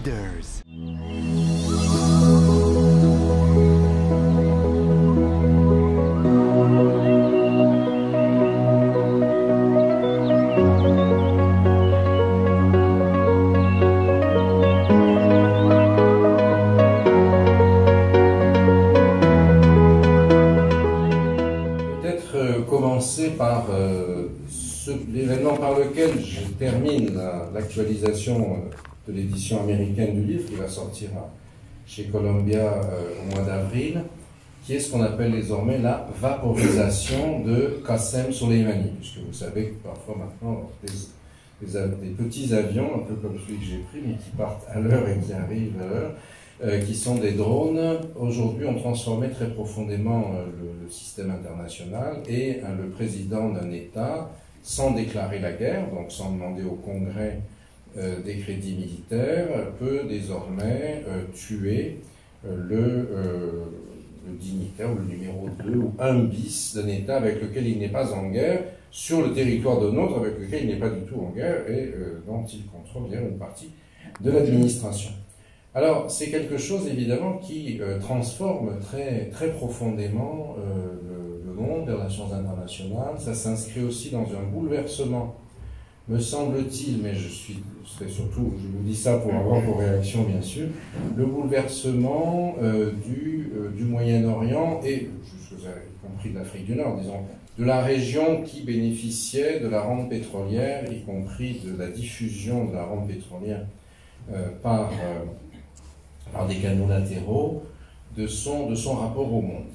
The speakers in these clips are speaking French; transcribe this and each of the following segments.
Leaders. Peut-être commencer par l'événement par lequel je termine l'actualisation de l'édition américaine du livre qui va sortir chez Columbia au mois d'avril, qui est ce qu'on appelle désormais la vaporisation de Qassem Soleimani, puisque vous savez que parfois maintenant des petits avions, un peu comme celui que j'ai pris, mais qui partent à l'heure et qui arrivent à l'heure, qui sont des drones, aujourd'hui ont transformé très profondément le système international et le président d'un État, sans déclarer la guerre, donc sans demander au Congrès des crédits militaires, peut désormais tuer le dignitaire ou le numéro 2 ou un bis d'un État avec lequel il n'est pas en guerre, sur le territoire d'un autre avec lequel il n'est pas du tout en guerre et dont il contrôle bien une partie de l'administration. Alors, c'est quelque chose, évidemment, qui transforme très, très profondément le monde des relations internationales. Ça s'inscrit aussi dans un bouleversement, me semble-t-il, mais je vous dis ça pour avoir vos réactions, bien sûr, le bouleversement du Moyen-Orient et, y compris de l'Afrique du Nord, disons, de la région qui bénéficiait de la rente pétrolière, y compris de la diffusion de la rente pétrolière par des canaux latéraux, de son rapport au monde.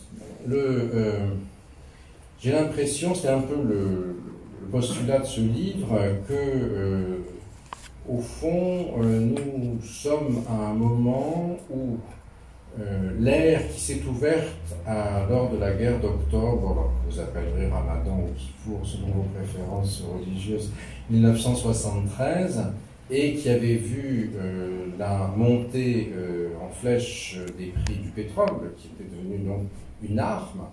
J'ai l'impression, c'est un peu le postulat de ce livre, que au fond, nous sommes à un moment où l'ère qui s'est ouverte lors de la guerre d'octobre, que vous appellerez Ramadan ou Kippour selon vos préférences religieuses, 1973, et qui avait vu la montée en flèche des prix du pétrole, qui était devenu donc une arme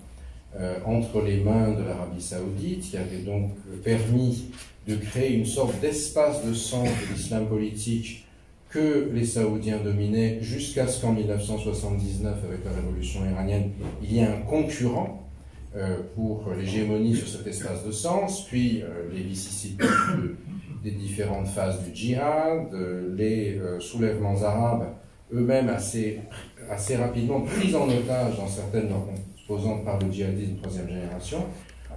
entre les mains de l'Arabie Saoudite, qui avait donc permis de créer une sorte d'espace de centre de l'islam politique que les Saoudiens dominaient jusqu'à ce qu'en 1979, avec la révolution iranienne, il y ait un concurrent pour l'hégémonie sur cet espace de sens, puis les vicissitudes des différentes phases du djihad, les soulèvements arabes eux-mêmes assez rapidement pris en otage dans certaines composantes par le djihadisme troisième génération.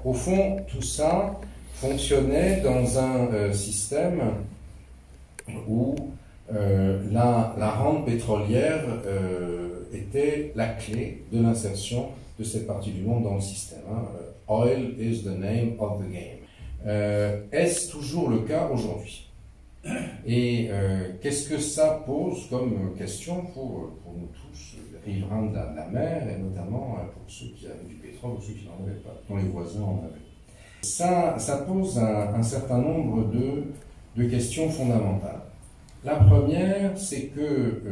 Au fond, tout ça fonctionnait dans un système où la rente pétrolière était la clé de l'insertion de cette partie du monde dans le système. Oil is the name of the game. Est-ce toujours le cas aujourd'hui? Et qu'est-ce que ça pose comme question pour nous tous, riverains de la mer, et notamment pour ceux qui avaient du pétrole ou ceux qui n'en avaient pas, dont les voisins en avaient? Ça pose un certain nombre de questions fondamentales. La première, c'est que,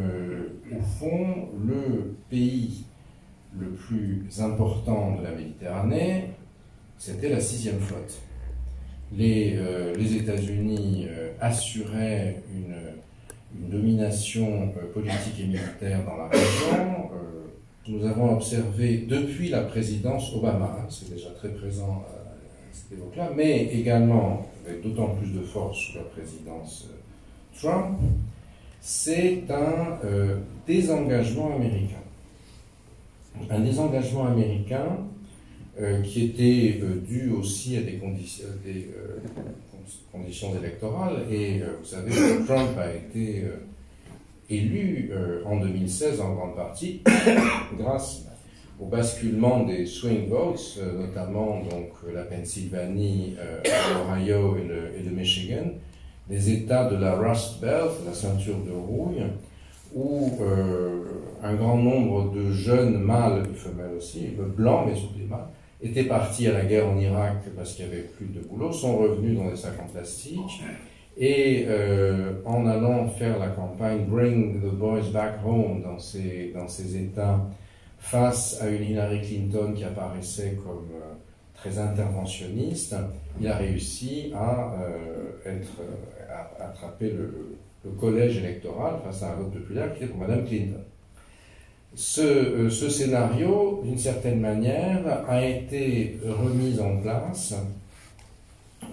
au fond, le pays le plus important de la Méditerranée, c'était la 6e flotte. Les États-Unis assuraient une domination politique et militaire dans la région. Nous avons observé depuis la présidence Obama, c'est déjà très présent à cette époque-là, mais également avec d'autant plus de force sous la présidence Trump, c'est un désengagement américain. Un désengagement américain qui était dû aussi à des conditions électorales. Et vous savez que Trump a été élu en 2016 en grande partie grâce au basculement des swing votes, notamment donc la Pennsylvanie, l'Ohio et le Michigan, des États de la Rust Belt, la ceinture de rouille, où un grand nombre de jeunes mâles et femelles aussi, blancs mais surtout des mâles, étaient partis à la guerre en Irak parce qu'il n'y avait plus de boulot, sont revenus dans des sacs en plastique, et en allant faire la campagne Bring the Boys Back Home dans ces États, face à une Hillary Clinton qui apparaissait comme très interventionniste, il a réussi à attraper le collège électoral face à un vote populaire qui était pour Madame Clinton. Ce scénario, d'une certaine manière, a été remis en place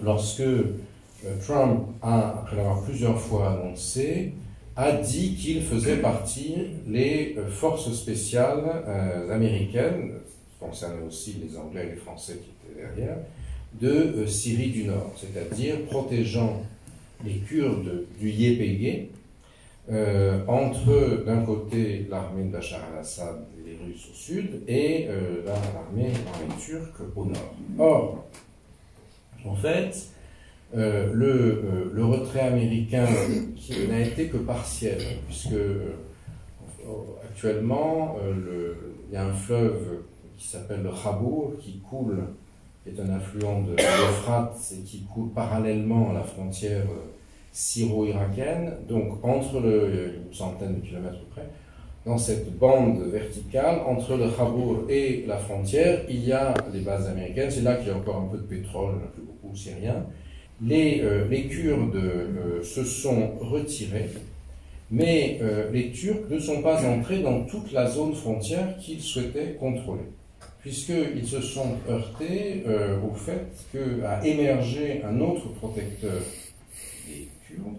lorsque Trump, après l'avoir plusieurs fois annoncé, a dit qu'il faisait partie des forces spéciales américaines, qui concernaient aussi les Anglais et les Français qui étaient derrière, de Syrie du Nord, c'est-à-dire protégeant les Kurdes du YPG, entre d'un côté l'armée de Bachar al-Assad et les Russes au sud et l'armée turque au nord. Or, en fait, le retrait américain qui n'a été que partiel, puisque actuellement il y a un fleuve qui s'appelle le Khabour qui coule, qui est un affluent de l'Euphrate et qui coule parallèlement à la frontière syro-irakienne, donc entre une centaine de kilomètres près, dans cette bande verticale, entre le Khabour et la frontière, il y a les bases américaines, c'est là qu'il y a encore un peu de pétrole, plus beaucoup syrien. Les Kurdes se sont retirés, mais les Turcs ne sont pas entrés dans toute la zone frontière qu'ils souhaitaient contrôler, puisqu'ils se sont heurtés au fait qu'a émergé un autre protecteur des Kurdes,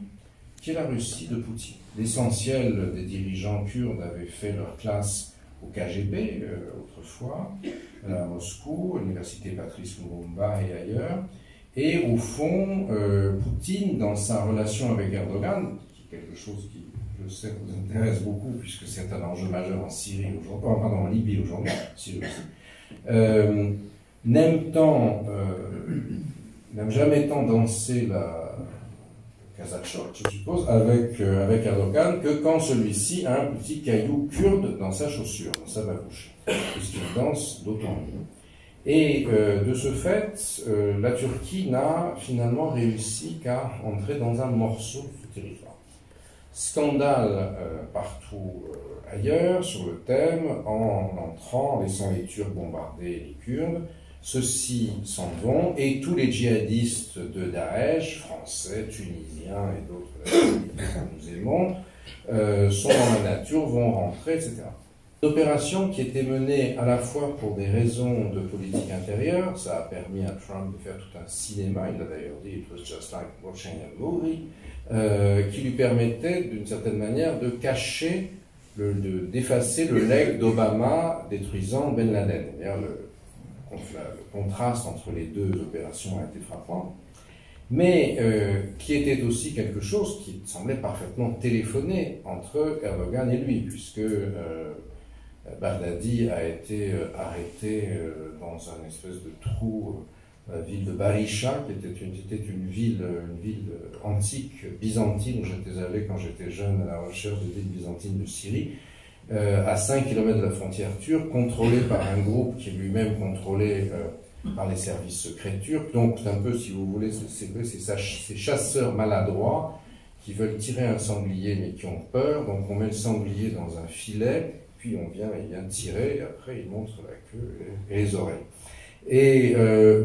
qui est la Russie de Poutine. L'essentiel des dirigeants kurdes avaient fait leur classe au KGB autrefois, à Moscou, à l'université Patrice Lumumba et ailleurs. Et au fond, Poutine, dans sa relation avec Erdogan, qui est quelque chose qui, je sais, vous intéresse beaucoup, puisque c'est un enjeu majeur en Syrie aujourd'hui, en Libye aujourd'hui, Syrie aussi, n'aime jamais tant danser la Kazakh, je suppose, avec Erdogan, que quand celui-ci a un petit caillou kurde dans sa chaussure, dans sa babouche, puisqu'il danse d'autant mieux. Et de ce fait, la Turquie n'a finalement réussi qu'à entrer dans un morceau de ce territoire. Scandale partout ailleurs sur le thème, en entrant, en laissant les Turcs bombarder les Kurdes. Ceux-ci s'en vont et tous les djihadistes de Daesh, français, tunisiens et d'autres que nous aimons, sont dans la nature, vont rentrer, etc. L'opération qui était menée à la fois pour des raisons de politique intérieure, ça a permis à Trump de faire tout un cinéma, il a d'ailleurs dit « it was just like watching a movie », qui lui permettait d'une certaine manière de cacher, d'effacer le legs d'Obama détruisant Ben Laden. D'ailleurs, le contraste entre les deux opérations a été frappant, mais qui était aussi quelque chose qui semblait parfaitement téléphoné entre Erdogan et lui, puisque Baghdadi a été arrêté dans un espèce de trou, la ville de Barisha, qui était une ville antique, byzantine, où j'étais allé quand j'étais jeune à la recherche des villes byzantines de Syrie, à 5 km de la frontière turque, contrôlé par un groupe qui est lui-même contrôlé par les services secrets turcs. Donc, c'est un peu, si vous voulez, ces chasseurs maladroits qui veulent tirer un sanglier mais qui ont peur. Donc, on met le sanglier dans un filet, puis il vient tirer, et après, il montre la queue et les oreilles. Et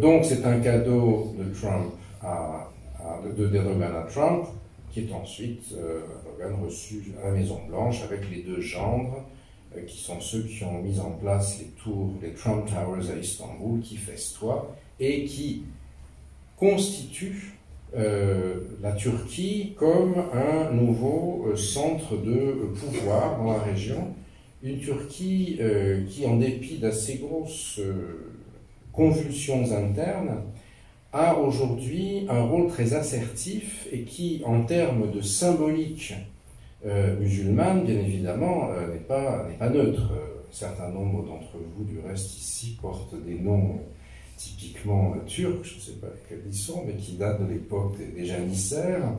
donc, c'est un cadeau de Trump d'Erdogan à Trump, qui est ensuite reçu à la Maison-Blanche avec les deux gendres, qui sont ceux qui ont mis en place les tours, les Trump Towers à Istanbul, qui festoient et qui constituent la Turquie comme un nouveau centre de pouvoir dans la région. Une Turquie qui, en dépit d'assez grosses convulsions internes, a aujourd'hui un rôle très assertif et qui, en termes de symbolique musulmane, bien évidemment, n'est pas neutre. Un certain nombre d'entre vous, du reste, ici, portent des noms typiquement turcs, je ne sais pas lesquels ils sont, mais qui datent de l'époque des janissaires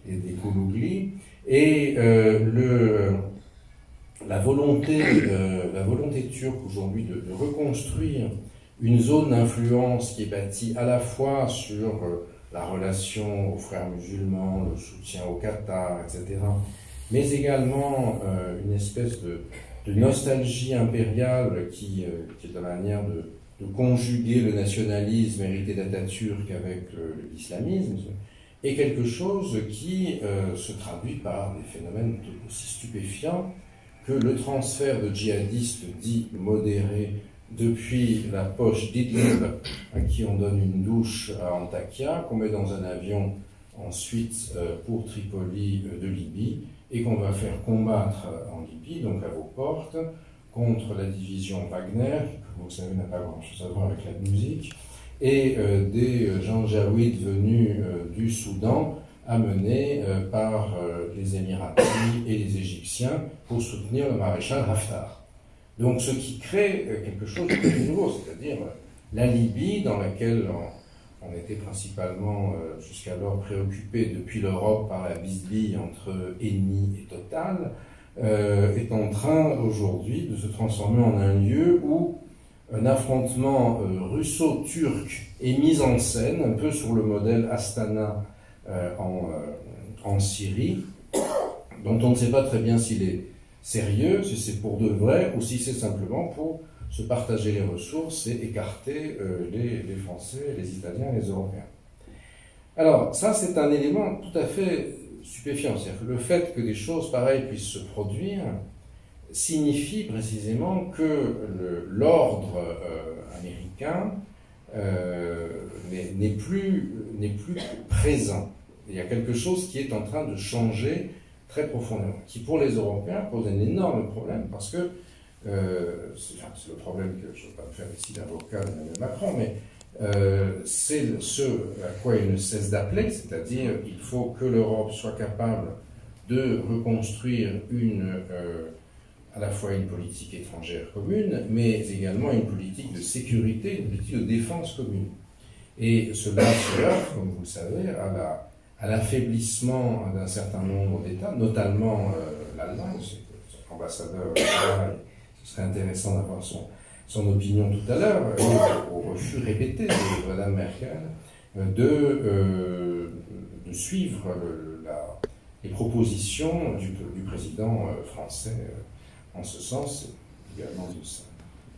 et des koulouglis. Et la volonté turque aujourd'hui de reconstruire une zone d'influence qui est bâtie à la fois sur la relation aux frères musulmans, le soutien au Qatar, etc., mais également une espèce de nostalgie impériale qui est la manière de conjuguer le nationalisme hérité d'Atatürk avec l'islamisme, est quelque chose qui se traduit par des phénomènes aussi stupéfiants que le transfert de djihadistes dits modérés depuis la poche d'Idlib, à qui on donne une douche à Antakya, qu'on met dans un avion ensuite pour Tripoli de Libye, et qu'on va faire combattre en Libye, donc à vos portes, contre la division Wagner, qui, comme vous savez, n'a pas grand-chose à voir avec la musique, et des janjaouides venus du Soudan, amenés par les Émiratis et les Égyptiens pour soutenir le maréchal Haftar. Donc ce qui crée quelque chose de très nouveau, c'est-à-dire la Libye, dans laquelle on était principalement jusqu'alors préoccupé depuis l'Europe par la bisbille entre ennemis et Total, est en train aujourd'hui de se transformer en un lieu où un affrontement russo-turc est mis en scène, un peu sur le modèle Astana en Syrie, dont on ne sait pas très bien s'il est sérieux, si c'est pour de vrai, ou si c'est simplement pour se partager les ressources et écarter les Français, les Italiens et les Européens. Alors, ça, c'est un élément tout à fait stupéfiant. C'est-à-dire que le fait que des choses pareilles puissent se produire signifie précisément que l'ordre américain n'est plus présent. Il y a quelque chose qui est en train de changer très profondément, qui pour les Européens pose un énorme problème, parce que c'est le problème que je ne veux pas me faire ici d'avocat d'Emmanuel Macron, mais c'est ce à quoi il ne cesse d'appeler, c'est-à-dire il faut que l'Europe soit capable de reconstruire à la fois une politique étrangère commune, mais également une politique de sécurité, une politique de défense commune. Et cela se heurte, comme vous le savez, à l'affaiblissement d'un certain nombre d'États, notamment l'Allemagne. Cet ambassadeur, ce serait intéressant d'avoir son opinion tout à l'heure, au refus répété de Mme Merkel de suivre les propositions du président français en ce sens, également de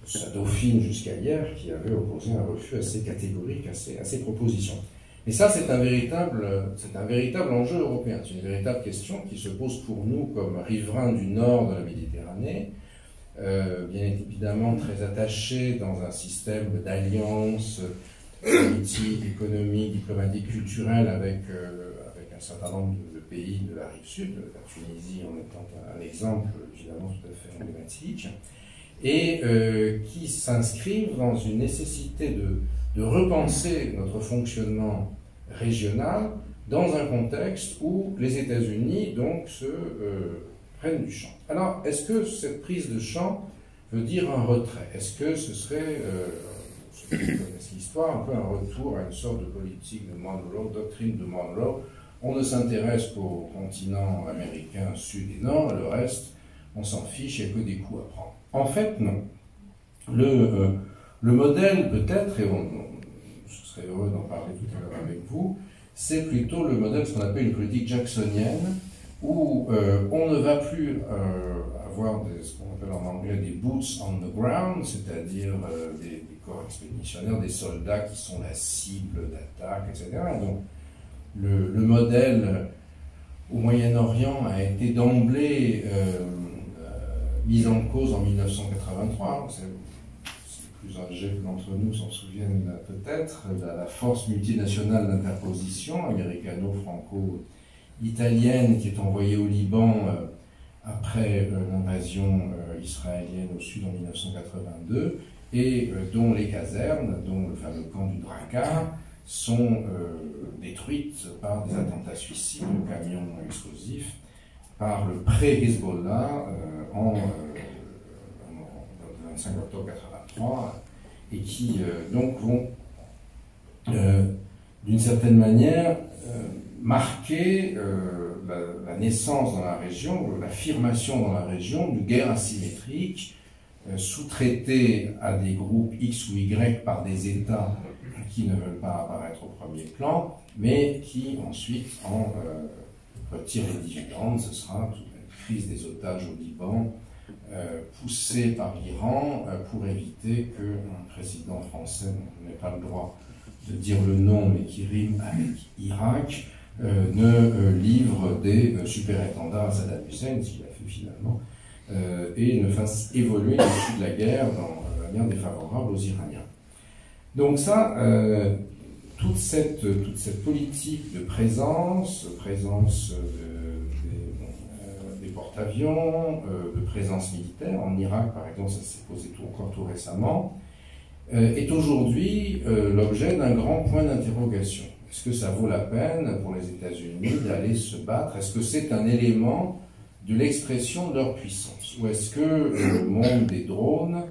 sa dauphine jusqu'à hier, qui avait opposé un refus assez catégorique à ces propositions. Mais ça, c'est un véritable enjeu européen. C'est une véritable question qui se pose pour nous comme riverains du nord de la Méditerranée, bien évidemment très attachés dans un système d'alliance politique, économique, diplomatique, culturelle avec un certain nombre de pays de la rive sud, la Tunisie en étant un exemple évidemment tout à fait emblématique, et qui s'inscrivent dans une nécessité de repenser notre fonctionnement régional dans un contexte où les États-Unis donc prennent du champ. Alors, est-ce que cette prise de champ veut dire un retrait? Est-ce que ce serait, ceux qui connaissent l'histoire, un peu un retour à une sorte de politique de Monroe, doctrine de Monroe? On ne s'intéresse qu'au continent américain sud et nord, le reste, on s'en fiche, il n'y a que des coups à prendre. En fait, non. Le modèle, peut-être, et je serais heureux d'en parler tout à l'heure avec vous, c'est plutôt le modèle, ce qu'on appelle une politique jacksonienne, où on ne va plus avoir ce qu'on appelle en anglais des boots on the ground, c'est-à-dire des corps expéditionnaires, des soldats qui sont la cible d'attaque, etc. Donc, le modèle au Moyen-Orient a été d'emblée mis en cause en 1983. Les plus âgés d'entre nous s'en souviennent peut-être, la force multinationale d'interposition américano-franco-italienne qui est envoyée au Liban après l'invasion israélienne au sud en 1982 et dont les casernes, dont le fameux camp du Drakkar, sont détruites par des attentats suicides de camions explosifs par le pré-Hezbollah le 25 octobre 1983 et qui donc vont d'une certaine manière marquer la naissance dans la région, l'affirmation dans la région d'une guerre asymétrique sous-traitée à des groupes X ou Y par des États qui ne veulent pas apparaître au premier plan, mais qui ensuite en retirent les dividendes. Ce sera toute la crise des otages au Liban, poussée par l'Iran pour éviter qu'un président français, dont je n'ai pas le droit de dire le nom, mais qui rime avec Irak, ne livre des superintendants à Saddam Hussein, ce qu'il a fait finalement, et ne fasse évoluer l'issue de la guerre dans la manière défavorable aux Iraniens. Donc ça, toute cette politique de présence des porte-avions, de présence militaire, en Irak par exemple, ça s'est posé encore tout récemment, est aujourd'hui l'objet d'un grand point d'interrogation. Est-ce que ça vaut la peine pour les États-Unis d'aller se battre? Est-ce que c'est un élément de l'expression de leur puissance? Ou est-ce que le monde des drones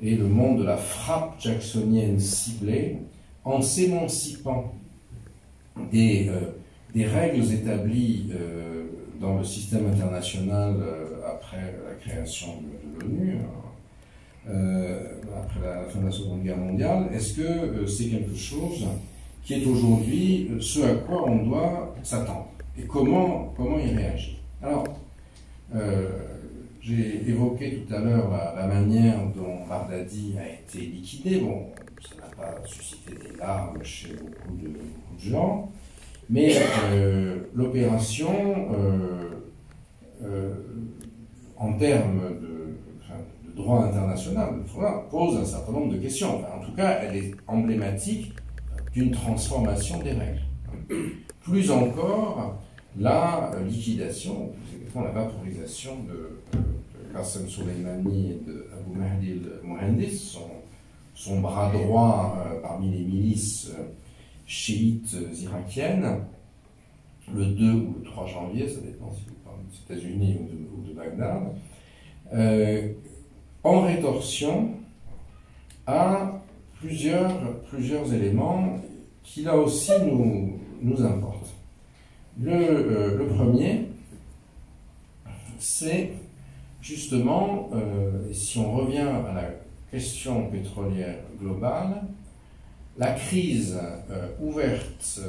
et le monde de la frappe jacksonienne ciblée, en s'émancipant des règles établies dans le système international après la création de l'ONU, après la fin de la Seconde Guerre mondiale, est-ce que c'est quelque chose qui est aujourd'hui ce à quoi on doit s'attendre? Et comment y réagir? Alors, j'ai évoqué tout à l'heure la manière dont Baghdadi a été liquidé. Bon, ça n'a pas suscité des larmes chez beaucoup de gens, mais l'opération, en termes de droit international, pose un certain nombre de questions. Enfin, en tout cas, elle est emblématique d'une transformation des règles. Plus encore, la liquidation, la vaporisation de Qasem Soleimani et de Abu Mahdi al-Muhandis, son bras droit parmi les milices chiites irakiennes, le 2 ou le 3 janvier, ça dépend si vous parlez des États-Unis ou de Bagdad, en rétorsion à plusieurs éléments qui là aussi nous importent. Le premier, c'est justement, si on revient à la question pétrolière globale, la crise ouverte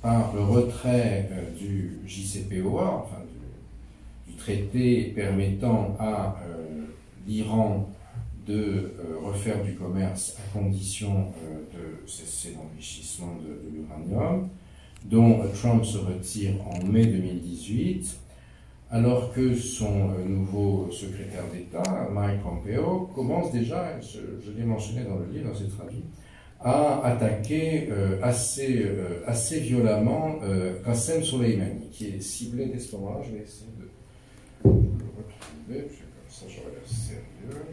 par le retrait du JCPOA, enfin du traité permettant à l'Iran de refaire du commerce à condition de cesser l'enrichissement de l'uranium, dont Trump se retire en mai 2018, alors que son nouveau secrétaire d'État, Mike Pompeo, commence déjà, je l'ai mentionné dans le livre, c'est traduit, à attaquer assez violemment Qasem Soleimani, qui est ciblé dès ce moment-là. Je vais essayer de le retrouver, parce que comme ça j'aurai l'air sérieux.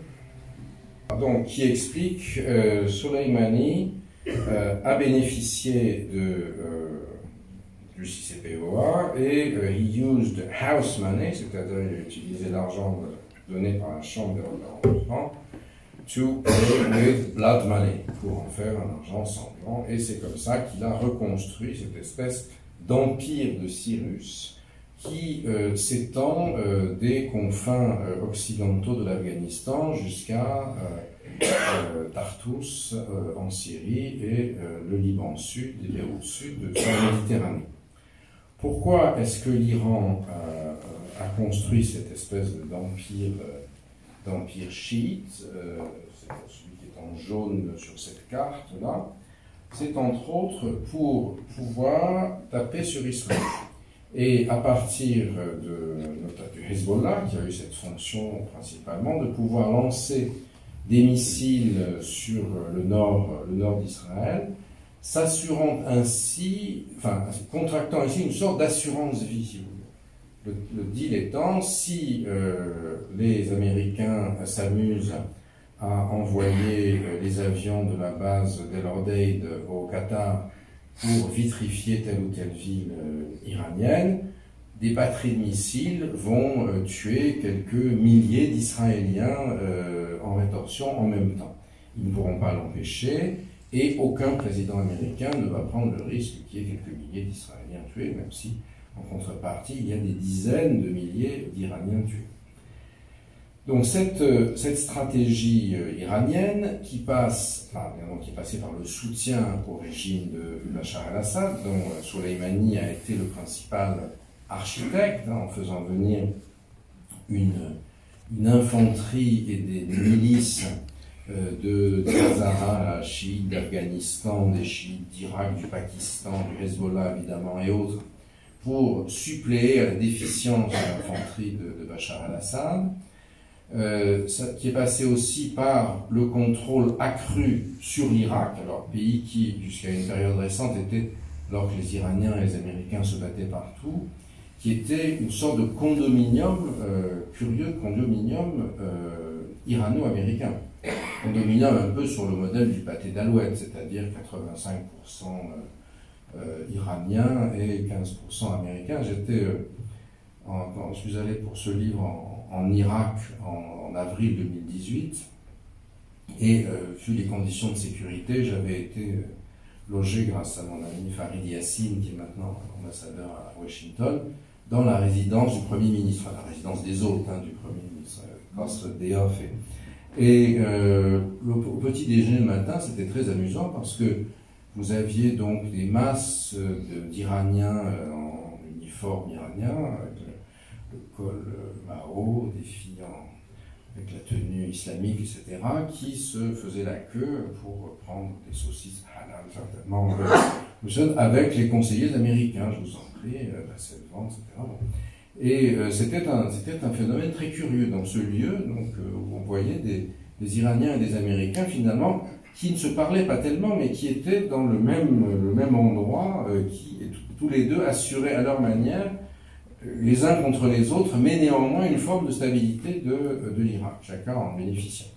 Donc, qui explique Soleimani a bénéficié du JCPOA et he used house money, c'est-à-dire il a utilisé l'argent donné par la Chambre des représentants to pay with blood money, pour en faire un argent sanglant, et c'est comme ça qu'il a reconstruit cette espèce d'empire de Cyrus qui s'étend des confins occidentaux de l'Afghanistan jusqu'à Tartous en Syrie et le Liban Sud et Beyrouth Sud de la Méditerranée. Pourquoi est-ce que l'Iran a construit cette espèce d'empire chiite, c'est celui qui est en jaune sur cette carte-là? C'est entre autres pour pouvoir taper sur Israël. Et à partir du Hezbollah, qui a eu cette fonction principalement, de pouvoir lancer des missiles sur le nord d'Israël, s'assurant ainsi, enfin, contractant ainsi une sorte d'assurance vie, si vous voulez. Le deal étant, si les Américains s'amusent à envoyer les avions de la base d'El Odeid au Qatar pour vitrifier telle ou telle ville iranienne, des batteries de missiles vont tuer quelques milliers d'Israéliens en rétorsion en même temps. Ils ne pourront pas l'empêcher et aucun président américain ne va prendre le risque qu'il y ait quelques milliers d'Israéliens tués, même si en contrepartie il y a des dizaines de milliers d'Iraniens tués. Donc cette stratégie iranienne qui passe, qui est passée par le soutien au régime de Bachar el-Assad, dont Soleimani a été le principal architecte, en faisant venir une infanterie et des milices des Hazaras chiites d'Afghanistan, des chiites d'Irak, du Pakistan, du Hezbollah évidemment et autres, pour suppléer à la déficience de l'infanterie de Bachar al-Assad, qui est passé aussi par le contrôle accru sur l'Irak, alors pays qui, jusqu'à une période récente, était, alors que les Iraniens et les Américains se battaient partout, qui était une sorte de condominium, curieux condominium irano-américain. Condominium un peu sur le modèle du pâté d'Alouette, c'est-à-dire 85% iranien et 15% américain. Quand je suis allé pour ce livre en Irak en avril 2018, et vu les conditions de sécurité, j'avais été logé grâce à mon ami Farid Yassine, qui est maintenant ambassadeur à Washington, dans la résidence du Premier ministre, enfin la résidence des hôtes du Premier ministre, Qasr Deof. Et au petit déjeuner le matin, c'était très amusant parce que vous aviez donc des masses d'Iraniens en uniforme iranien, avec le col Mao, des filles avec la tenue islamique, etc., qui se faisaient la queue pour prendre des saucisses halal, certainement, avec les conseillers américains, je vous en prie, la Sèvres, etc. Et c'était un phénomène très curieux dans ce lieu, donc, où on voyait des Iraniens et des Américains, finalement, qui ne se parlaient pas tellement, mais qui étaient dans le même endroit, qui tous les deux assuraient à leur manière, les uns contre les autres, mais néanmoins une forme de stabilité de l'Irak, chacun en bénéficiant.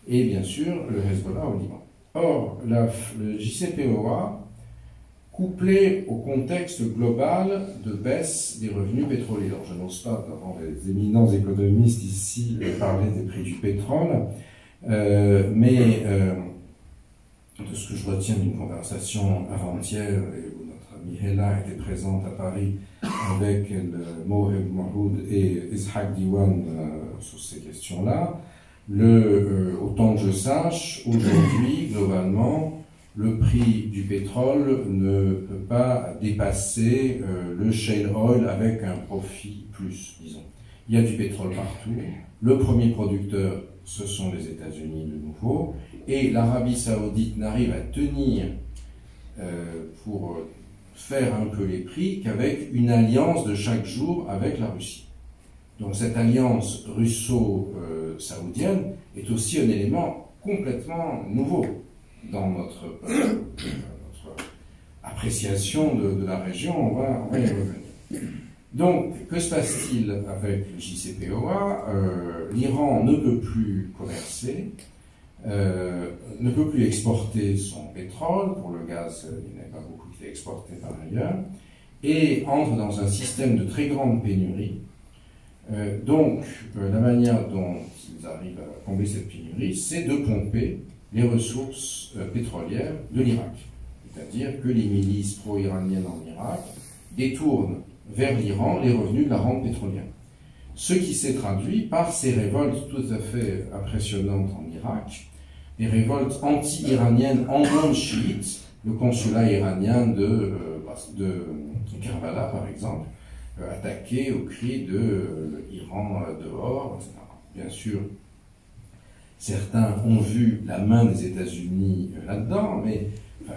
Et bien sûr, le Hezbollah au Liban. Or, le JCPOA, couplé au contexte global de baisse des revenus pétroliers. Alors, je n'ose pas, devant les éminents économistes ici, parler des prix du pétrole, mais de ce que je retiens d'une conversation avant-hier, où notre amie Hela était présente à Paris avec Moheb Mahmoud et Ishaq Diwan sur ces questions-là, autant que je sache, aujourd'hui, globalement, le prix du pétrole ne peut pas dépasser le shale oil avec un profit plus, disons. Il y a du pétrole partout. Le premier producteur, ce sont les États-Unis de nouveau, et l'Arabie Saoudite n'arrive à tenir pour faire un peu les prix qu'avec une alliance de chaque jour avec la Russie. Donc cette alliance russo-saoudienne est aussi un élément complètement nouveau dans notre appréciation de la région. On va y revenir. Donc, que se passe-t-il avec le JCPOA? L'Iran ne peut plus commercer, ne peut plus exporter son pétrole. Pour le gaz, il n'y en a pas beaucoup qui est exporté par ailleurs, et entre dans un système de très grande pénurie. Donc, la manière dont ils arrivent à combler cette pénurie, c'est de pomper les ressources pétrolières de l'Irak. C'est-à-dire que les milices pro-iraniennes en Irak détournent vers l'Iran les revenus de la rente pétrolière. Ce qui s'est traduit par ces révoltes tout à fait impressionnantes en Irak, des révoltes anti-iraniennes en monde chiite, le consulat iranien de Karbala par exemple, attaqué au cri de Iran dehors, etc. Bien sûr, certains ont vu la main des États-Unis là-dedans, mais ça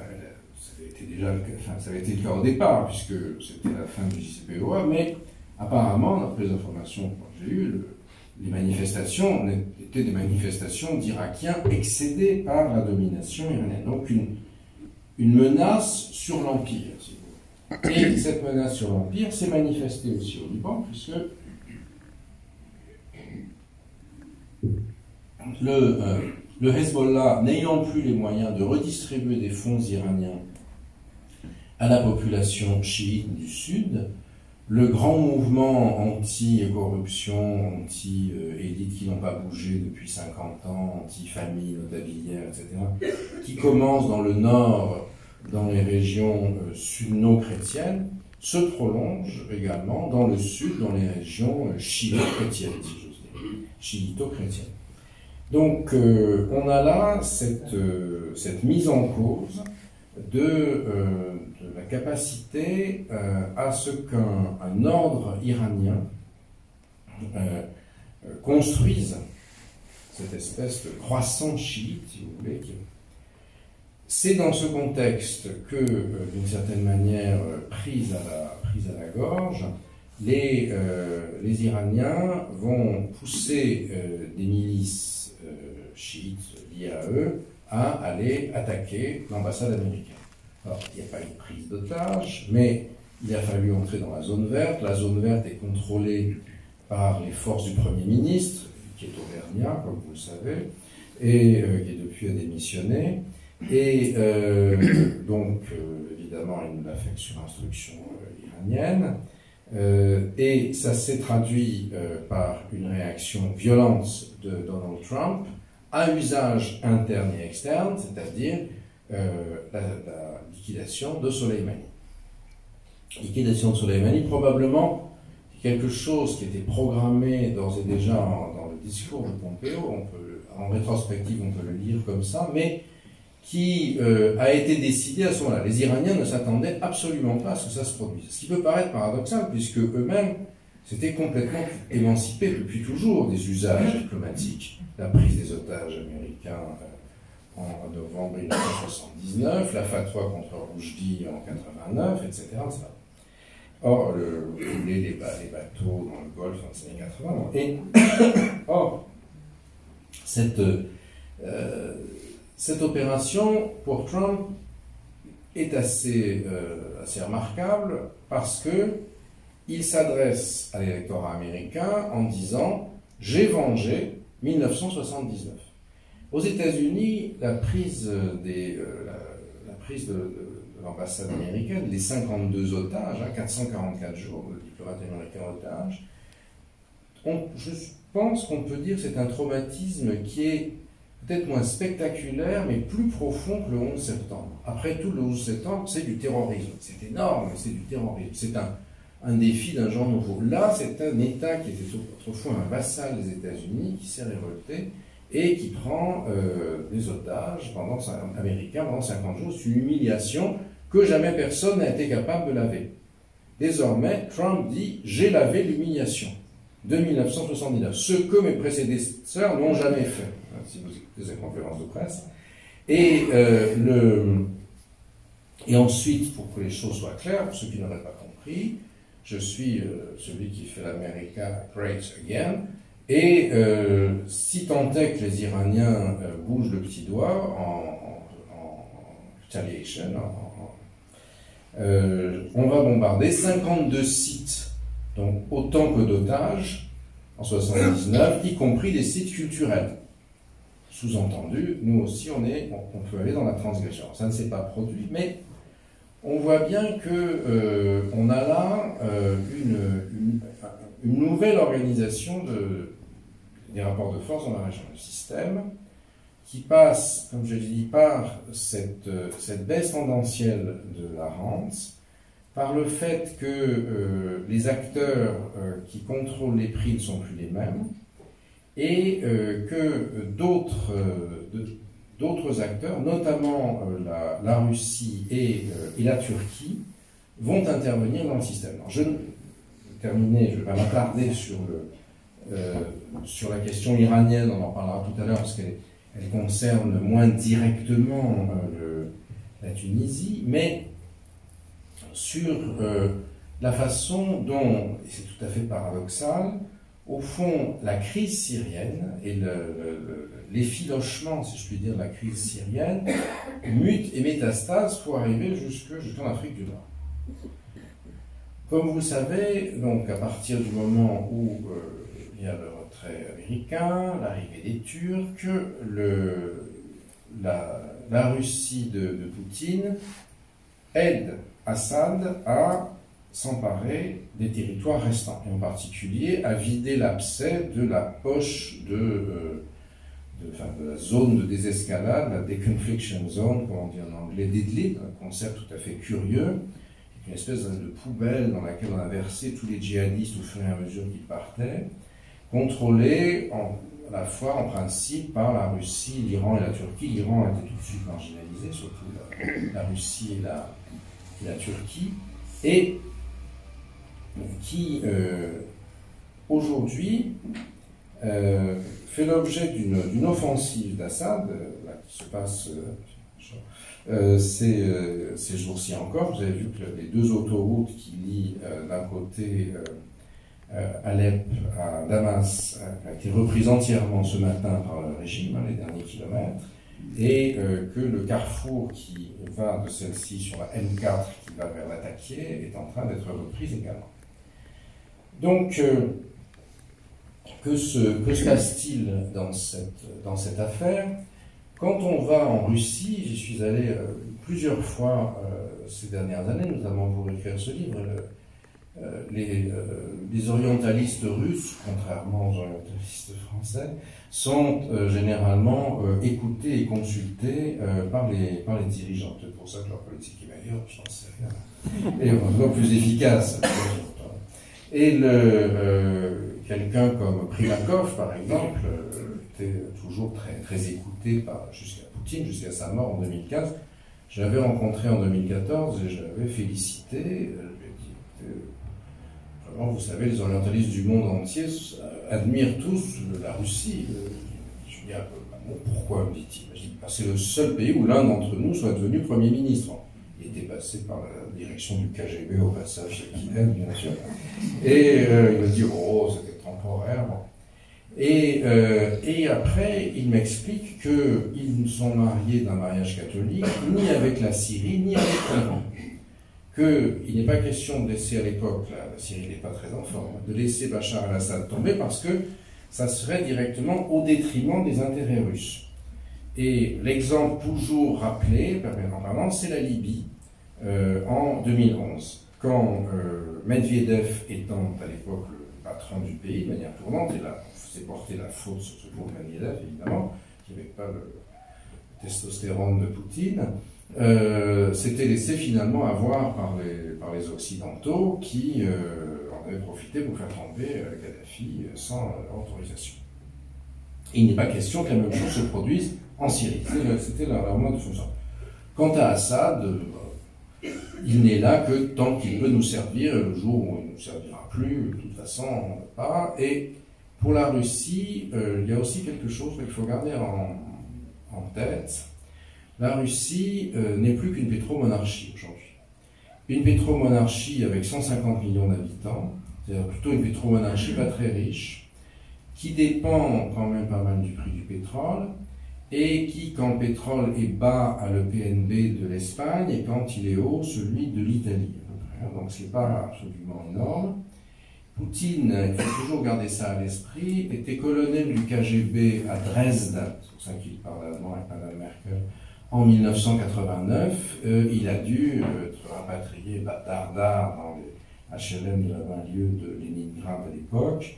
avait été le cas au départ, puisque c'était la fin du JCPOA, mais apparemment, d'après les informations que j'ai eues, les manifestations étaient des manifestations d'Irakiens excédés par la domination iranienne. Donc une menace sur l'Empire, si vous voulez. Et cette menace sur l'Empire s'est manifestée aussi au Liban, puisque le Hezbollah, n'ayant plus les moyens de redistribuer des fonds iraniens à la population chiite du Sud, le grand mouvement anti-corruption, anti-élites qui n'ont pas bougé depuis 50 ans, anti-famille notabilière, etc., qui commence dans le nord, dans les régions sunno-chrétiennes, se prolonge également dans le sud, dans les régions chiito-chrétiennes, si j'ose dire, chiito-chrétiennes. Donc, on a là cette mise en cause de la capacité à ce qu'un ordre iranien construise cette espèce de croissance chiite, si vous voulez. C'est dans ce contexte que, d'une certaine manière, prise prise à la gorge, les Iraniens vont pousser des milices chiites liées à eux à aller attaquer l'ambassade américaine. Alors, il n'y a pas eu de prise d'otage, mais il a fallu entrer dans la zone verte. La zone verte est contrôlée par les forces du Premier ministre, qui est auvergnat, comme vous le savez, et qui depuis a démissionné. Et donc, évidemment, il l'a fait sur instruction iranienne. Et ça s'est traduit par une réaction violente de Donald Trump à usage interne et externe, c'est-à-dire la liquidation de Soleimani. Liquidation de Soleimani, probablement quelque chose qui était programmé d'ores et déjà dans le discours de Pompeo, en rétrospective on peut le lire comme ça, mais qui a été décidé à ce moment-là. Les Iraniens ne s'attendaient absolument pas à ce que ça se produise. Ce qui peut paraître paradoxal, puisque eux-mêmes s'étaient complètement émancipés depuis toujours des usages diplomatiques. La prise des otages américains en novembre 1979, la fatwa contre Rushdie en 89, etc. Or, les bateaux dans le Golfe dans les années 80. Or, cette opération, pour Trump, est assez remarquable parce qu'il s'adresse à l'électorat américain en disant « J'ai vengé 1979 ». Aux États-Unis, la prise de l'ambassade américaine, les 52 otages, 444 jours de diplomates américains otages, je pense qu'on peut dire que c'est un traumatisme qui est peut-être moins spectaculaire, mais plus profond que le 11 septembre. Après tout, le 11 septembre, c'est du terrorisme. C'est énorme, mais c'est du terrorisme. C'est un défi d'un genre nouveau. Là, c'est un État qui était autrefois un vassal des États-Unis, qui s'est révolté et qui prend des otages américains pendant 50 jours. C'est une humiliation que jamais personne n'a été capable de laver. Désormais, Trump dit « J'ai lavé l'humiliation » de 1979, ce que mes prédécesseurs n'ont jamais fait, si vous écoutez cette conférence de presse. Et ensuite, pour que les choses soient claires, pour ceux qui n'auraient pas compris, je suis celui qui fait l'America Great Again, et si tant est que les Iraniens bougent le petit doigt en retaliation, on va bombarder 52 sites, donc autant que d'otages en 79, y compris des sites culturels. Sous-entendu, nous aussi on peut aller dans la transgression. Ça ne s'est pas produit, mais on voit bien que on a là une nouvelle organisation des rapports de force dans la région. Le système qui passe, comme je l'ai dit, par cette baisse tendancielle de la rente, par le fait que les acteurs qui contrôlent les prix ne sont plus les mêmes, et que d'autres acteurs, notamment la Russie et la Turquie, vont intervenir dans le système. Alors, je vais terminer, je ne vais pas m'attarder sur la question iranienne, on en parlera tout à l'heure, parce qu'elle concerne moins directement la Tunisie, mais sur la façon dont, et c'est tout à fait paradoxal, au fond, la crise syrienne et l'effilochement, si je puis dire, de la crise syrienne mute et métastase pour arriver jusqu'en Afrique du Nord. Comme vous le savez, donc à partir du moment où il y a le retrait américain, l'arrivée des Turcs, la Russie de Poutine aide Assad à s'emparer des territoires restants, et en particulier à vider l'abcès de la poche de la zone de désescalade, la deconfliction zone, comme on dit en anglais, d'Idlib, un concept tout à fait curieux, une espèce de poubelle dans laquelle on a versé tous les djihadistes au fur et à mesure qu'ils partaient, contrôlée à la fois en principe par la Russie, l'Iran et la Turquie. L'Iran a été tout de suite marginalisé, surtout la Russie et la Turquie, et qui aujourd'hui fait l'objet d'une offensive d'Assad qui se passe ces jours-ci encore. Vous avez vu que les deux autoroutes qui lient d'un côté Alep à Damas a été reprise entièrement ce matin par le régime, les derniers kilomètres, et que le carrefour qui va de celle-ci sur la M4 qui va vers Lataquié est en train d'être reprise également. Donc, que se passe-t-il dans cette affaire? Quand on va en Russie, j'y suis allé plusieurs fois ces dernières années, notamment pour écrire ce livre. Les orientalistes russes, contrairement aux orientalistes français, sont généralement écoutés et consultés par les dirigeants. C'est pour ça que leur politique est meilleure, j'en sais rien. Et encore plus efficace. Et quelqu'un comme Primakov, par exemple, était toujours très écouté jusqu'à Poutine, jusqu'à sa mort en 2015. Je l'avais rencontré en 2014 et je l'avais félicité. Je lui ai dit, vraiment, vous savez, les orientalistes du monde entier admirent tous la Russie. Je lui ai dit, pourquoi, me dit-il? C'est le seul pays où l'un d'entre nous soit devenu Premier ministre. Il était passé par la direction du KGB au passage chez Kiev, bien sûr. Et il m'a dit, oh, c'était temporaire. Et après, il m'explique qu'ils ne sont mariés d'un mariage catholique, ni avec la Syrie, ni avec l'Iran. Qu'il n'est pas question de laisser à l'époque, la Syrie n'est pas très en forme, de laisser Bachar al-Assad tomber parce que ça serait directement au détriment des intérêts russes. Et l'exemple toujours rappelé, permanemment, c'est la Libye en 2011, quand Medvedev étant à l'époque le patron du pays de manière tournante, et là on faisait porter la faute sur ce pauvre Medvedev évidemment, qui n'avait pas le testostérone de Poutine, s'était laissé finalement avoir par les Occidentaux qui en avaient profité pour faire tomber Kadhafi sans autorisation. Et il n'est pas question que la même chose se produise en Syrie. C'était leur mode de fonctionnement. Quant à Assad, il n'est là que tant qu'il peut nous servir, le jour où il ne nous servira plus, de toute façon, on ne peut pas. Et pour la Russie, il y a aussi quelque chose qu'il faut garder en tête. La Russie n'est plus qu'une pétromonarchie aujourd'hui. Une pétromonarchie avec 150 millions d'habitants, c'est-à-dire plutôt une pétromonarchie pas très riche, qui dépend quand même pas mal du prix du pétrole, et qui, quand le pétrole est bas, a le PNB de l'Espagne, et quand il est haut, celui de l'Italie. Donc ce n'est pas absolument énorme. Poutine, il faut toujours garder ça à l'esprit, était colonel du KGB à Dresde, c'est pour ça qu'il parle allemand avec Madame Merkel, en 1989. Il a dû être rapatrié bâtardard dans les HLM de la banlieue de Leningrad à l'époque,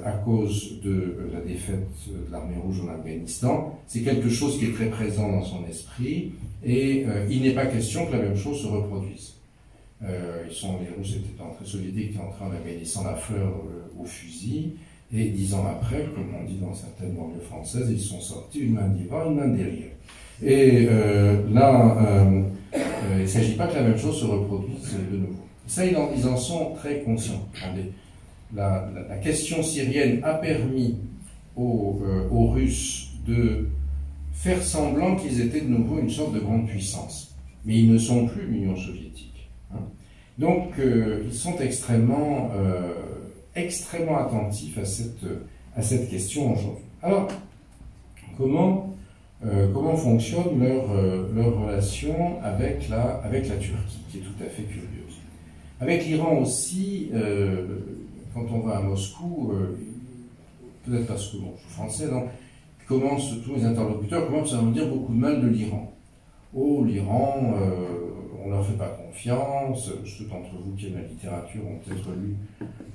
à cause de la défaite de l'armée rouge en Afghanistan. C'est quelque chose qui est très présent dans son esprit, et il n'est pas question que la même chose se reproduise. Les Russes étaient très soviétiques, étaient en train d'Afghanistan la fleur au fusil, et 10 ans après, comme on dit dans certaines banlieues françaises, ils sont sortis une main devant, une main derrière. Et là, il ne s'agit pas que la même chose se reproduise de nouveau. Ça, ils en sont très conscients. La question syrienne a permis aux Russes de faire semblant qu'ils étaient de nouveau une sorte de grande puissance. Mais ils ne sont plus l'Union soviétique. Donc, ils sont extrêmement attentifs à cette question aujourd'hui. Alors, comment fonctionne leur relation avec la Turquie, qui est tout à fait curieuse. Avec l'Iran aussi, quand on va à Moscou, peut-être parce que je suis français, donc tous les interlocuteurs commencent à nous dire beaucoup de mal de l'Iran. Oh, l'Iran, on ne leur fait pas confiance. Ceux d'entre vous qui aiment la littérature ont peut-être lu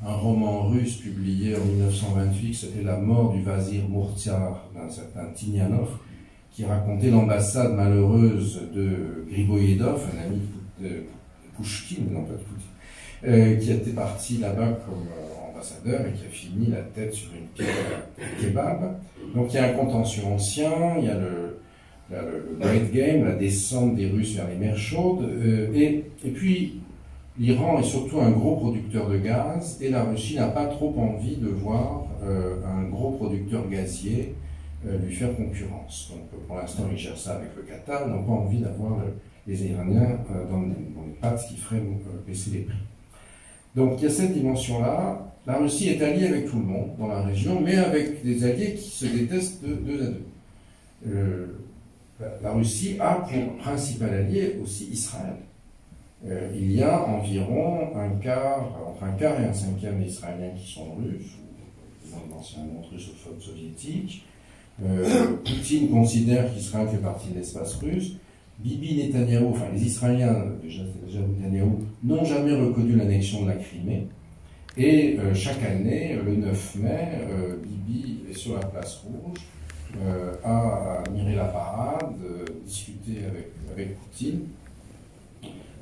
un roman russe publié en 1928 qui s'appelait La mort du Vazir Murtiar d'un certain Tinianov, qui racontait l'ambassade malheureuse de Griboyedov, un ami de Pouchkine, non pas de Poutine, qui était parti là-bas comme ambassadeur et qui a fini la tête sur une pierre kebab. Donc il y a un contentieux ancien, il y a le Great Game, la descente des Russes vers les mers chaudes, et puis l'Iran est surtout un gros producteur de gaz, et la Russie n'a pas trop envie de voir un gros producteur gazier lui faire concurrence. Donc pour l'instant, ils gèrent ça avec le Qatar, ils n'ont pas envie d'avoir les Iraniens dans les pattes qui feraient baisser les prix. Donc il y a cette dimension-là. La Russie est alliée avec tout le monde dans la région, mais avec des alliés qui se détestent de deux à deux. La Russie a pour principal allié aussi Israël. Il y a environ entre un quart et un cinquième des Israéliens qui sont russes, ou dans l'ancien monde russophone soviétique. Poutine considère qu'Israël fait partie de l'espace russe. Bibi Netanyahou, enfin les Israéliens, déjà Netanyahou, n'ont jamais reconnu l'annexion de la Crimée. Et chaque année, le 9 mai, Bibi est sur la place rouge, a admiré la parade, discuté avec Poutine.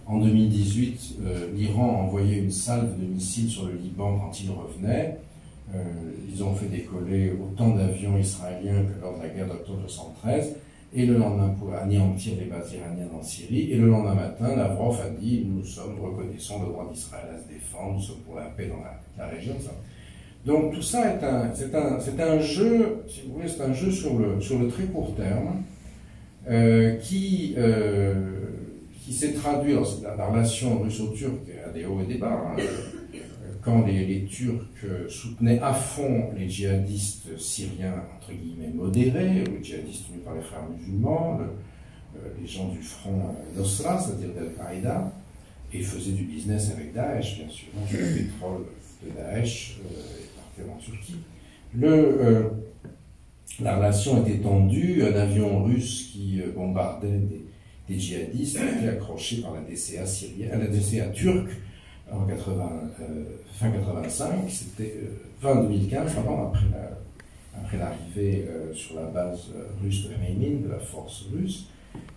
En 2018, l'Iran a envoyé une salve de missiles sur le Liban quand il revenait. Ils ont fait décoller autant d'avions israéliens que lors de la guerre d'octobre 1973. Et le lendemain, pour anéantir les bases iraniennes en Syrie. Et le lendemain matin, Lavrov a dit: nous sommes reconnaissants le droit d'Israël à se défendre, nous sommes pour la paix dans la région. Ça. Donc tout ça c'est un jeu, si vous voulez, c'est un jeu sur le très court terme qui s'est traduit dans la relation russo-turque à des hauts et des bas. Hein. Quand les Turcs soutenaient à fond les djihadistes syriens, entre guillemets, modérés, les djihadistes tenus par les frères musulmans, les gens du front Nosra, c'est-à-dire d'Al-Qaïda, et faisaient du business avec Daesh, bien sûr. Le pétrole de Daesh est parti en Turquie. La relation était tendue, un avion russe qui bombardait des djihadistes a été accroché par la DCA syrienne, la DCA turque, en fin 85, c'était fin 2015, après l'arrivée sur la base russe de Khmeimim, de la force russe.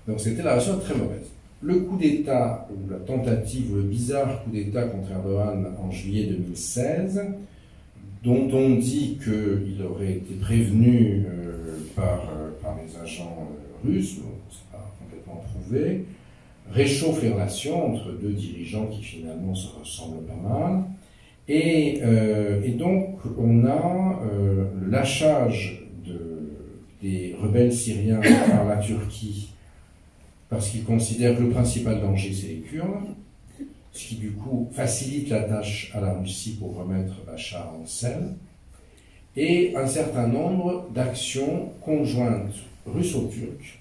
Donc c'était la relation très mauvaise. Le coup d'État, ou la tentative, ou le bizarre coup d'État contre Erdogan en juillet 2016, dont on dit qu'il aurait été prévenu par les agents russes, c'est pas complètement prouvé, réchauffe les relations entre deux dirigeants qui finalement se ressemblent pas mal. Et donc on a le lâchage des rebelles syriens par la Turquie, parce qu'ils considèrent que le principal danger c'est les Kurdes, ce qui du coup facilite la tâche à la Russie pour remettre Bachar en selle, et un certain nombre d'actions conjointes russo-turques,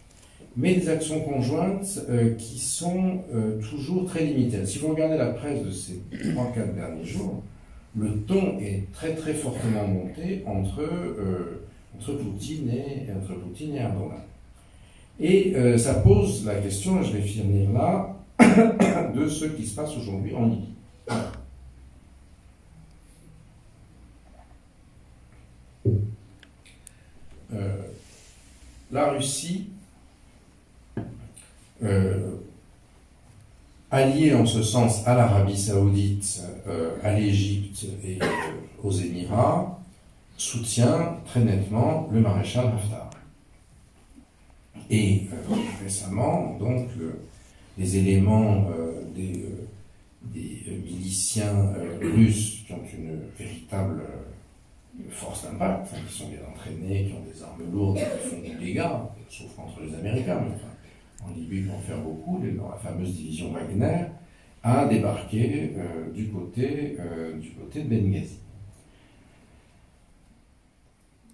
mais des actions conjointes qui sont toujours très limitées. Si vous regardez la presse de ces 3-4 derniers jours, le ton est très très fortement monté entre Poutine et Erdogan. Et ça pose la question, et je vais finir là, de ce qui se passe aujourd'hui en Libye. La Russie, alliée en ce sens à l'Arabie Saoudite, à l'Égypte et aux Émirats, soutient très nettement le maréchal Haftar. Et récemment, donc, les éléments des miliciens russes qui ont une véritable force d'impact, hein, qui sont bien entraînés, qui ont des armes lourdes, qui font des dégâts, sauf contre les Américains, mais enfin, en Libye, ils vont faire beaucoup, dans la fameuse division Wagner, a débarqué du côté de Benghazi.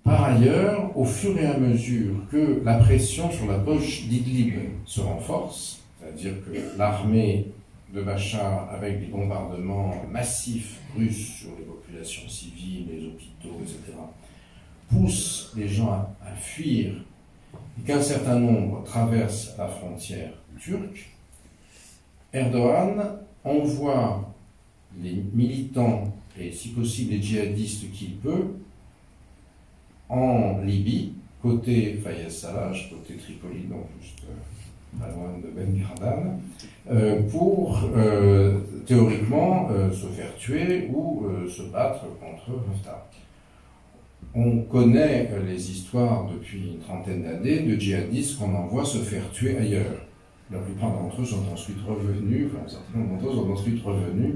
Par ailleurs, au fur et à mesure que la pression sur la poche d'Idlib se renforce, c'est-à-dire que l'armée de Bachar, avec des bombardements massifs russes sur les populations civiles, les hôpitaux, etc., pousse les gens à fuir, et qu'un certain nombre traversent la frontière turque, Erdogan envoie les militants et si possible les djihadistes qu'il peut en Libye, côté Fayez Sarraj, côté Tripoli, donc juste pas loin de Ben Gradam, pour théoriquement se faire tuer ou se battre contre Haftar. On connaît les histoires depuis une trentaine d'années de djihadistes qu'on envoie se faire tuer ailleurs. La plupart d'entre eux sont ensuite revenus, enfin un certain nombre d'entre eux sont ensuite revenus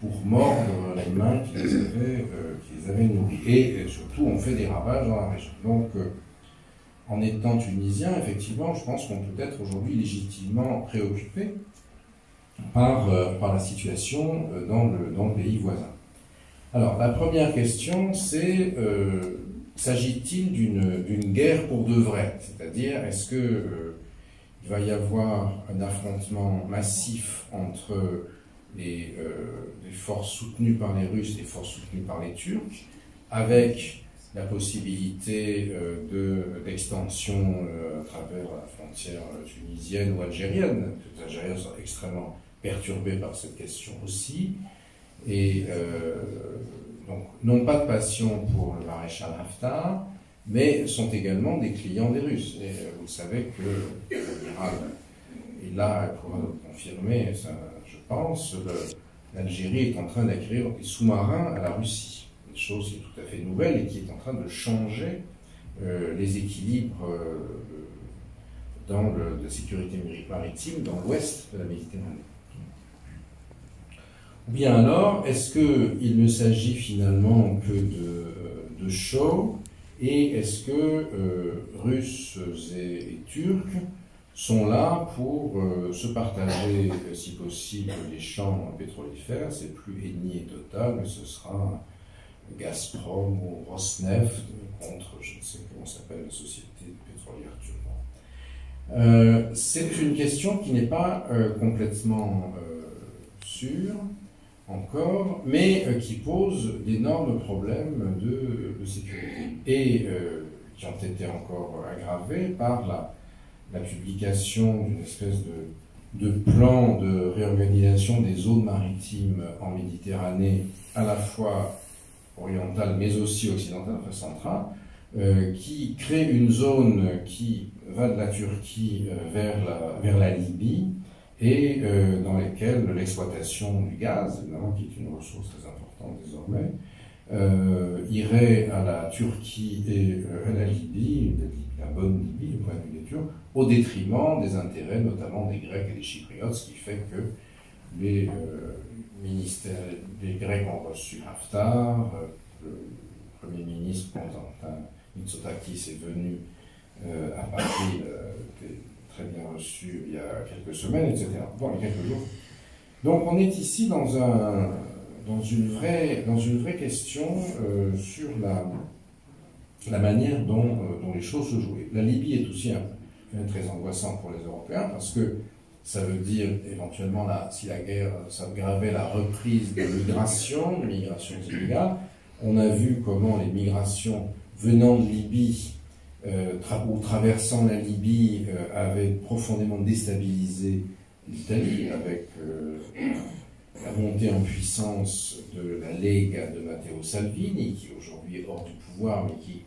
pour mordre les mains qui les avaient nourris. Et surtout, on fait des ravages dans la région. Donc, en étant tunisien, effectivement, je pense qu'on peut être aujourd'hui légitimement préoccupé par la situation dans le pays voisin. Alors, la première question, c'est s'agit-il d'une guerre pour de vrai? C'est-à-dire, est-ce que il va y avoir un affrontement massif entre les forces soutenues par les Russes et les forces soutenues par les Turcs, avec la possibilité d'extension à travers la frontière tunisienne ou algérienne? Les Algériens sont extrêmement perturbés par cette question aussi, et donc n'ont pas de passion pour le maréchal Haftar, mais sont également des clients des Russes. Et vous savez que l'amiral est là, elle pourra le confirmer, ça, je pense, l'Algérie est en train d'acquérir des sous-marins à la Russie, une chose qui est tout à fait nouvelle et qui est en train de changer les équilibres de la sécurité maritime dans l'ouest de la Méditerranée. Ou bien alors, est-ce qu'il ne s'agit finalement que de show, et est-ce que Russes et Turcs sont là pour se partager, si possible, les champs pétrolifères? C'est plus Eni et Total, mais ce sera Gazprom ou Rosneft contre, je ne sais comment s'appelle, la société pétrolière turque. C'est une question qui n'est pas complètement sûre encore, mais qui pose d'énormes problèmes de sécurité, et qui ont été encore aggravés par la publication d'une espèce de plan de réorganisation des zones maritimes en Méditerranée, à la fois orientale mais aussi occidentale, enfin centrale, qui crée une zone qui va de la Turquie vers la Libye, et dans lesquelles l'exploitation du gaz, évidemment, qui est une ressource très importante désormais, irait à la Turquie et à la Libye, la bonne Libye du point de vue des Turcs, au détriment des intérêts notamment des Grecs et des Chypriotes, ce qui fait que les Grecs ont reçu Haftar, le Premier ministre Constantin Mitsotakis est venu à Paris, très bien reçu il y a quelques semaines, etc. Bon, il y a quelques jours. Donc on est ici dans une vraie question sur la manière dont les choses se jouent. La Libye est aussi un très angoissant pour les Européens, parce que ça veut dire éventuellement, si la guerre s'aggravait, la reprise de migrations illégales. On a vu comment les migrations venant de Libye ou traversant la Libye avait profondément déstabilisé l'Italie, avec la montée en puissance de la Lega de Matteo Salvini, qui aujourd'hui est hors du pouvoir, mais qui,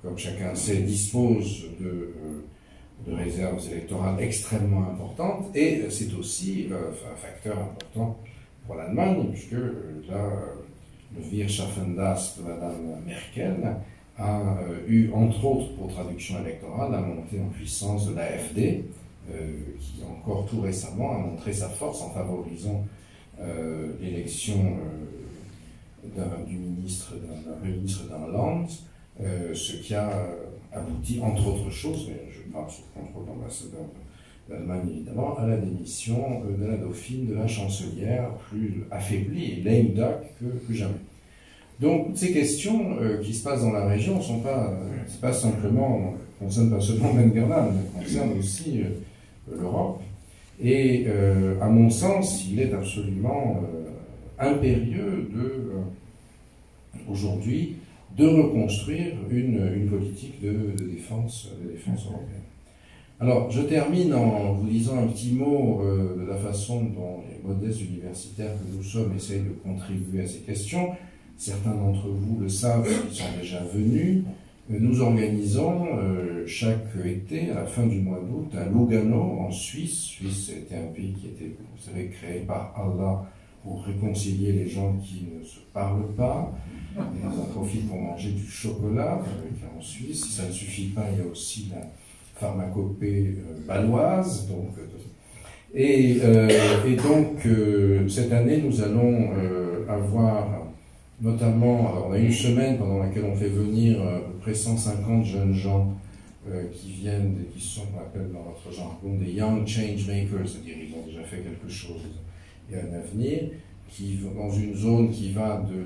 comme chacun sait, dispose de réserves électorales extrêmement importantes, et c'est aussi un facteur important pour l'Allemagne, puisque là, le Wirtschaften das de Madame Merkel a eu, entre autres, pour traduction électorale, la montée en puissance de l'AfD, qui encore tout récemment a montré sa force en favorisant l'élection du ministre d'un Land, ce qui a abouti, entre autres choses, mais je parle sous le contrôle de l'ambassadeur d'Allemagne évidemment, à la démission de la dauphine, de la chancelière, plus affaiblie et lame duck que jamais. Donc, ces questions qui se passent dans la région ne concernent pas seulement Benguerland, mais concernent aussi l'Europe. Et à mon sens, il est absolument impérieux aujourd'hui de reconstruire une politique de défense européenne. Alors, je termine en vous disant un petit mot de la façon dont les modestes universitaires que nous sommes essayent de contribuer à ces questions. Certains d'entre vous le savent, ils sont déjà venus. Nous organisons chaque été, à la fin du mois d'août, à Lugano, en Suisse. Suisse était un pays qui était, vous savez, créé par Allah pour réconcilier les gens qui ne se parlent pas. Ils en profitent pour manger du chocolat en Suisse. Si ça ne suffit pas, il y a aussi la pharmacopée bâloise. Et donc, cette année, nous allons avoir notamment, alors on a une semaine pendant laquelle on fait venir à peu près 150 jeunes gens qui viennent, qui sont, qu'on appelle dans notre jargon, des young change makers, c'est-à-dire ils ont déjà fait quelque chose et un avenir, qui vont dans une zone qui va de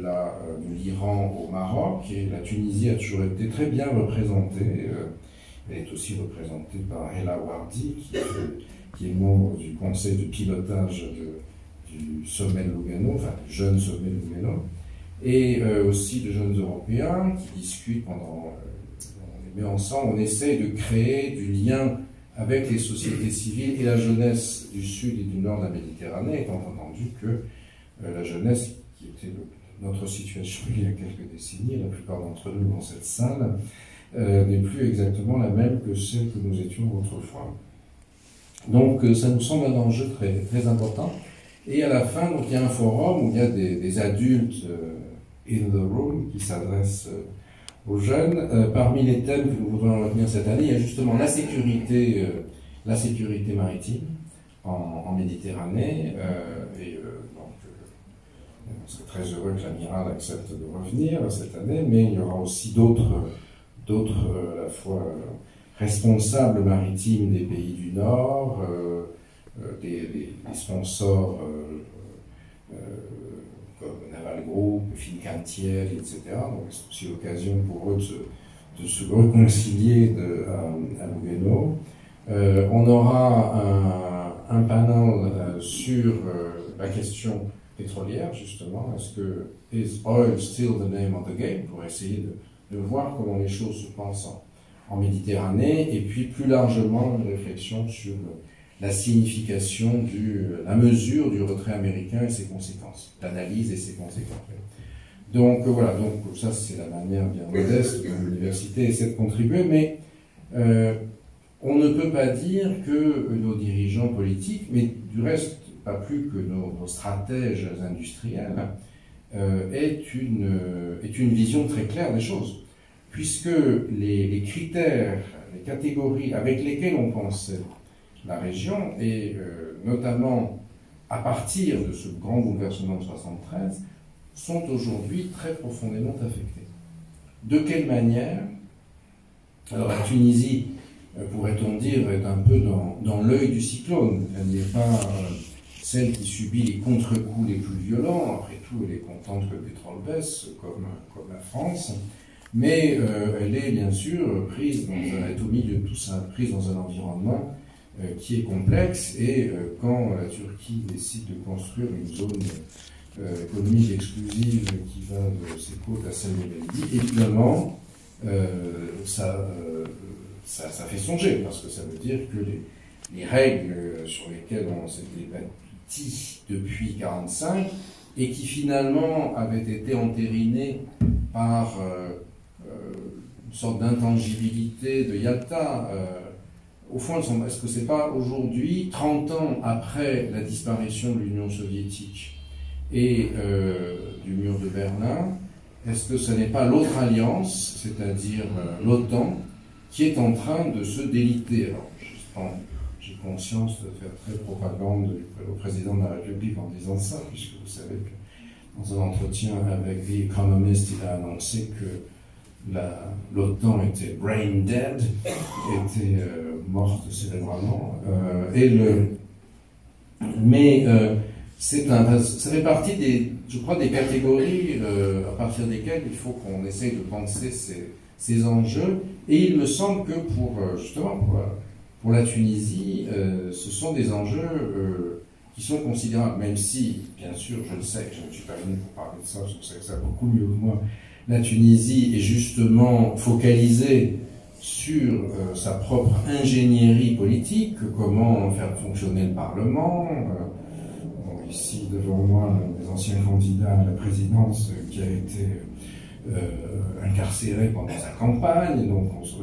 l'Iran au Maroc, et la Tunisie a toujours été très bien représentée. Elle est aussi représentée par Hela Wardi, qui est membre du conseil de pilotage du sommet de Lugano, enfin du jeune sommet de Lugano, et aussi de jeunes Européens qui discutent pendant, on les met ensemble, on essaye de créer du lien avec les sociétés civiles et la jeunesse du sud et du nord de la Méditerranée, étant entendu que la jeunesse, qui était notre situation il y a quelques décennies, la plupart d'entre nous dans cette salle, n'est plus exactement la même que celle que nous étions autrefois. Donc ça nous semble un enjeu très, très important. Et à la fin, donc, il y a un forum où il y a des adultes in the room qui s'adressent aux jeunes. Parmi les thèmes que nous voudrions retenir cette année, il y a justement la sécurité maritime en Méditerranée. On serait très heureux que l'amiral accepte de revenir cette année, mais il y aura aussi d'autres à la fois responsables maritimes des pays du Nord, des sponsors comme Naval Group, Fincantieri, etc. Donc c'est aussi l'occasion pour eux de se réconcilier à Lugano. On aura un panel sur la question pétrolière, justement. Est-ce que is oil still the name of the game, pour essayer de voir comment les choses se passent en Méditerranée, et puis plus largement une réflexion sur la signification la mesure du retrait américain et ses conséquences, l'analyse et ses conséquences. Donc voilà, donc ça c'est la manière bien modeste dont l'université essaie de contribuer, mais on ne peut pas dire que nos dirigeants politiques, mais du reste pas plus que nos stratèges industriels, est une vision très claire des choses, puisque les critères, les catégories avec lesquelles on pensait la région, et notamment à partir de ce grand bouleversement de 1973, sont aujourd'hui très profondément affectés. De quelle manière? Alors la Tunisie, pourrait-on dire, est un peu dans l'œil du cyclone. Elle n'est pas celle qui subit les contre-coups les plus violents. Après tout, elle est contente que le pétrole baisse, comme la France. Mais elle est bien sûr prise elle est au milieu de tout ça, prise dans un environnement qui est complexe. Et quand la Turquie décide de construire une zone économique exclusive qui va de ses côtes à celle de la Libye, évidemment, ça fait songer, parce que ça veut dire que les règles sur lesquelles on s'était bâti depuis 1945 et qui finalement avaient été entérinées par une sorte d'intangibilité de Yalta, au fond, est-ce que c'est pas aujourd'hui, 30 ans après la disparition de l'Union soviétique et du mur de Berlin, est-ce que ce n'est pas l'autre alliance, c'est-à-dire l'OTAN, qui est en train de se déliter? Alors, j'ai conscience de faire très propagande au président de la République en disant ça, puisque vous savez que dans un entretien avec The Economist, il a annoncé que l'OTAN était brain dead, était morte cérébralement. Ça fait partie je crois, des catégories à partir desquelles il faut qu'on essaye de penser ces enjeux. Et il me semble que pour la Tunisie, ce sont des enjeux qui sont considérables, même si, bien sûr, je le sais, je ne suis pas venu pour parler de ça, je sais ça beaucoup mieux que moi, la Tunisie est justement focalisée sur sa propre ingénierie politique, comment faire fonctionner le Parlement. Ici, devant moi, un des anciens candidats à la présidence qui a été incarcéré pendant sa campagne, donc on se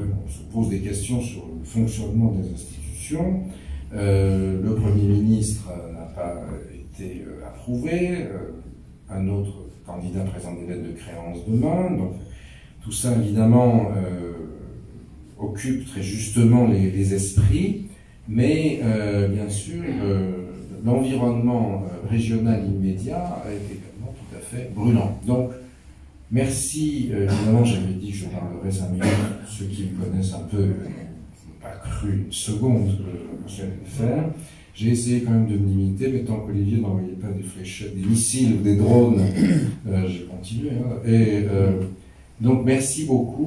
pose des questions sur le fonctionnement des institutions. Le Premier ministre n'a pas été approuvé, un autre candidat présente des lettres de créance demain, donc tout ça évidemment occupe très justement les esprits, mais bien sûr l'environnement régional immédiat est également tout à fait brûlant. Donc Merci, évidemment, j'avais dit que je parlerais 5 minutes. Ceux qui me connaissent un peu n'ont pas cru une seconde que j'allais le faire. J'ai essayé quand même de me limiter, mais tant qu'Olivier n'envoyait pas des fléchettes, des missiles ou des drones, j'ai continué. Hein. Et donc, merci beaucoup.